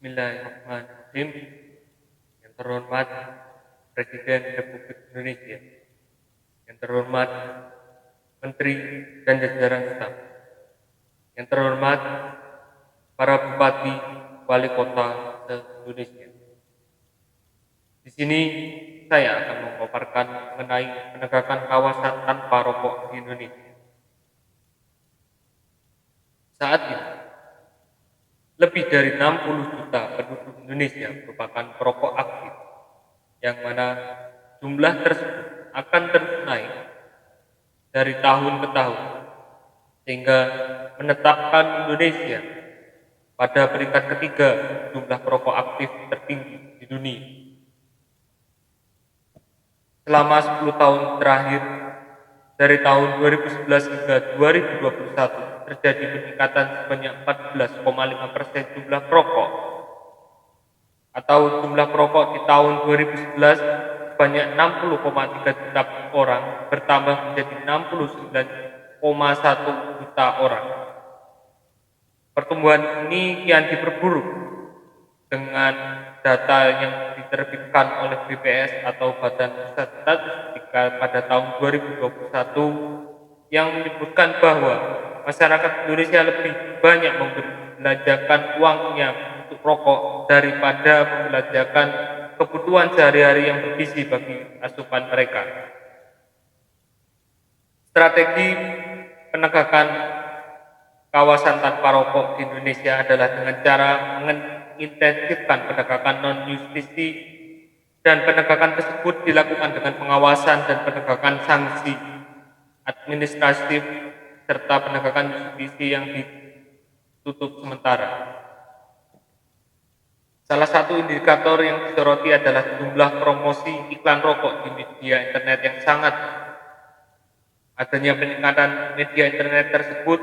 Bismillahirrahmanirrahim. Yang terhormat Presiden Republik Indonesia, yang terhormat Menteri dan jajaran staf, yang terhormat para bupati, wali kota se-Indonesia. Di sini saya akan memaparkan mengenai penegakan kawasan tanpa rokok di Indonesia. Saat ini, lebih dari 60 juta penduduk Indonesia merupakan perokok aktif, yang mana jumlah tersebut akan terus naik dari tahun ke tahun, sehingga menetapkan Indonesia pada peringkat ketiga jumlah perokok aktif tertinggi di dunia. Selama 10 tahun terakhir, dari tahun 2011 hingga 2021, terjadi peningkatan sebanyak 14,5% jumlah perokok, atau jumlah perokok di tahun 2011 sebanyak 60,3 juta orang bertambah menjadi 69,1 juta orang. Pertumbuhan ini kian diperburuk dengan data yang diterbitkan oleh BPS atau Badan Pusat Statistika pada tahun 2021 yang menyebutkan bahwa masyarakat Indonesia lebih banyak membelanjakan uangnya untuk rokok daripada membelanjakan kebutuhan sehari-hari yang bergizi bagi asupan mereka. Strategi penegakan kawasan tanpa rokok di Indonesia adalah dengan cara mengintensifkan penegakan non-justisi, dan penegakan tersebut dilakukan dengan pengawasan dan penegakan sanksi administratif serta penegakan justisi yang ditutup sementara. Salah satu indikator yang disoroti adalah jumlah promosi iklan rokok di media internet yang sangat. Adanya peningkatan media internet tersebut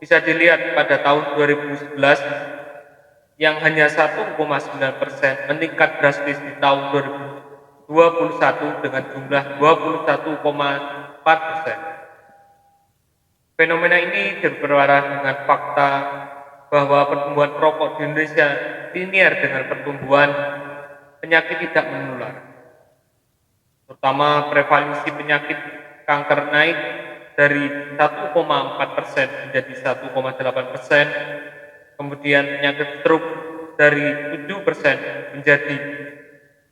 bisa dilihat pada tahun 2011 yang hanya 1,9% meningkat drastis di tahun 2021 dengan jumlah 21,4%. Fenomena ini berpengaruh dengan fakta bahwa pertumbuhan perokok di Indonesia linear dengan pertumbuhan penyakit tidak menular, terutama prevalensi penyakit kanker naik dari 1,4% menjadi 1,8%, kemudian penyakit stroke dari 7% menjadi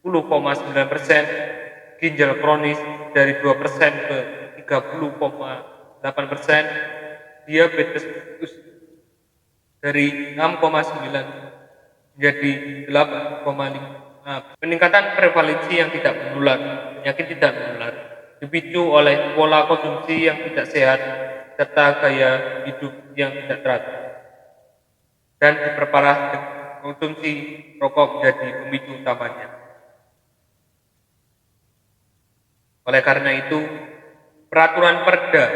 10,9%, ginjal kronis dari 2% ke 30,8%, diabetes dari 6,9 menjadi 8,5. Peningkatan prevalensi yang tidak menular, penyakit tidak menular, dipicu oleh pola konsumsi yang tidak sehat serta gaya hidup yang tidak teratur, dan diperparah konsumsi rokok menjadi pemicu utamanya. Oleh karena itu, peraturan Perda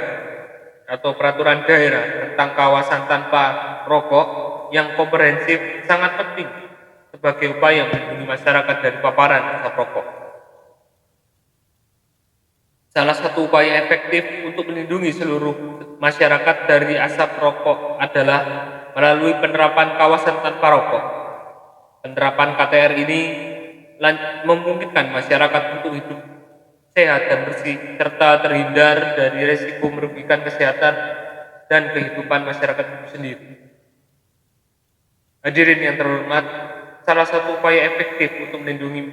atau peraturan daerah tentang kawasan tanpa rokok yang komprehensif sangat penting sebagai upaya melindungi masyarakat dari paparan asap rokok. Salah satu upaya efektif untuk melindungi seluruh masyarakat dari asap rokok adalah melalui penerapan kawasan tanpa rokok. Penerapan KTR ini memungkinkan masyarakat untuk hidup sehat dan bersih serta terhindar dari resiko merugikan kesehatan dan kehidupan masyarakat itu sendiri. Hadirin yang terhormat, salah satu upaya efektif untuk melindungi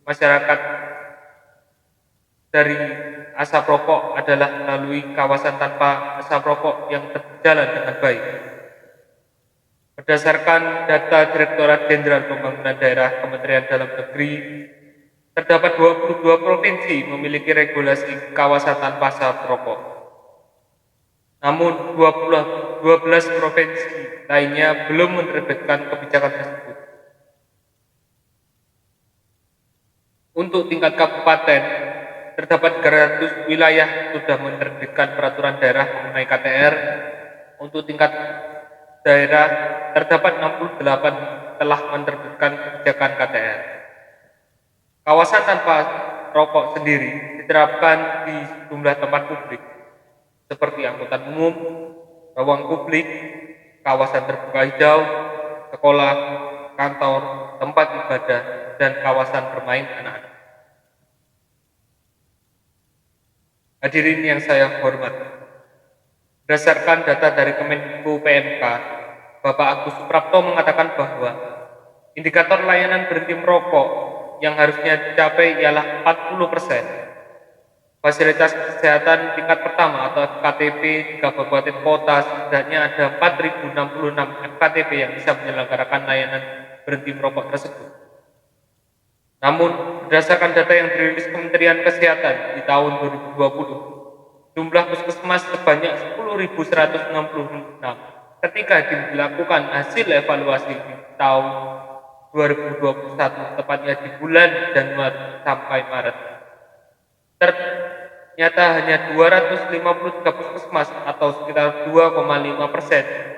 masyarakat dari asap rokok adalah melalui kawasan tanpa asap rokok yang berjalan dengan baik. Berdasarkan data Direktorat Jenderal Pembangunan Daerah Kementerian Dalam Negeri, terdapat 22 provinsi memiliki regulasi kawasan tanpa asap rokok. Namun 12 provinsi lainnya belum menerbitkan kebijakan tersebut. Untuk tingkat kabupaten, terdapat 300 wilayah sudah menerbitkan peraturan daerah mengenai KTR. Untuk tingkat daerah, terdapat 68 telah menerbitkan kebijakan KTR. Kawasan tanpa rokok sendiri diterapkan di sejumlah tempat publik seperti angkutan umum, ruang publik, kawasan terbuka hijau, sekolah, kantor, tempat ibadah, dan kawasan bermain anak-anak. Hadirin yang saya hormati, berdasarkan data dari Kemenko PMK, Bapak Agus Suprapto mengatakan bahwa indikator layanan berhenti merokok yang harusnya dicapai ialah 40%. Fasilitas kesehatan tingkat pertama atau FKTP di kabupaten kota setidaknya ada 4.066 FKTP yang bisa menyelenggarakan layanan berhenti merokok tersebut. Namun, berdasarkan data yang dirilis Kementerian Kesehatan di tahun 2020, jumlah puskesmas sebanyak 10.166 ketika dilakukan hasil evaluasi di tahun 2021, tepatnya di bulan Januari sampai Maret. Ternyata hanya 253 puskesmas atau sekitar 2,5%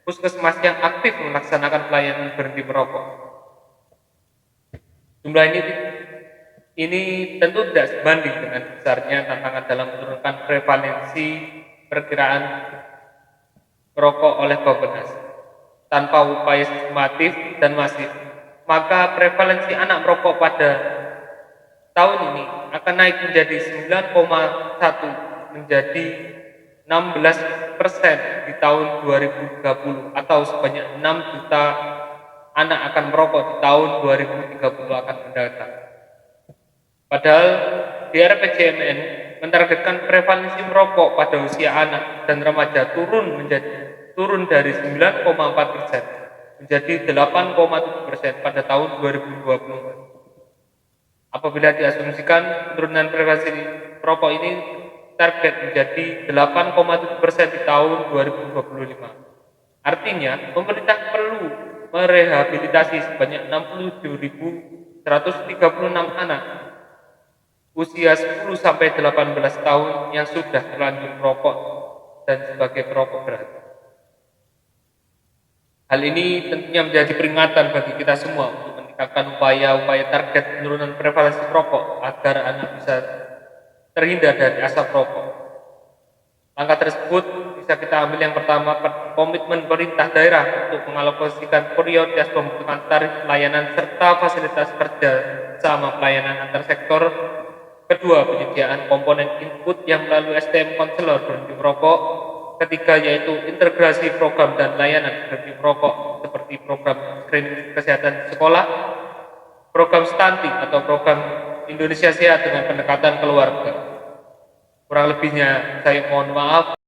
puskesmas yang aktif melaksanakan pelayanan berhenti merokok. Jumlah ini tentu tidak sebanding dengan besarnya tantangan dalam menurunkan prevalensi perkiraan merokok oleh Bappenas. Tanpa upaya sistematif dan masif, maka prevalensi anak merokok pada tahun ini akan naik menjadi 9,1 menjadi 16% di tahun 2030 atau sebanyak 6 juta anak akan merokok di tahun 2030 akan mendatang. Padahal di RPJMN mentargetkan prevalensi merokok pada usia anak dan remaja turun dari 9,4% menjadi 8,7% pada tahun 2020. Apabila diasumsikan penurunan prevalensi merokok ini target menjadi 8,7% di tahun 2025. Artinya, pemerintah perlu merehabilitasi sebanyak 67.136 anak usia 10 sampai 18 tahun yang sudah terlanjur merokok dan sebagai perokok berat. Hal ini tentunya menjadi peringatan bagi kita semua untuk meningkatkan upaya-upaya target penurunan prevalensi rokok agar anak bisa terhindar dari asap rokok. Langkah tersebut bisa kita ambil yang pertama, komitmen pemerintah daerah untuk mengalokasikan prioritas pembentukan tarif pelayanan serta fasilitas kerja sama pelayanan antar sektor. Kedua, penyediaan komponen input yang melalui STM konselor berhenti merokok. Ketiga, yaitu integrasi program dan layanan berhenti merokok seperti program screening kesehatan di sekolah, program stunting atau program Indonesia Sehat dengan pendekatan keluarga. Kurang lebihnya saya mohon maaf.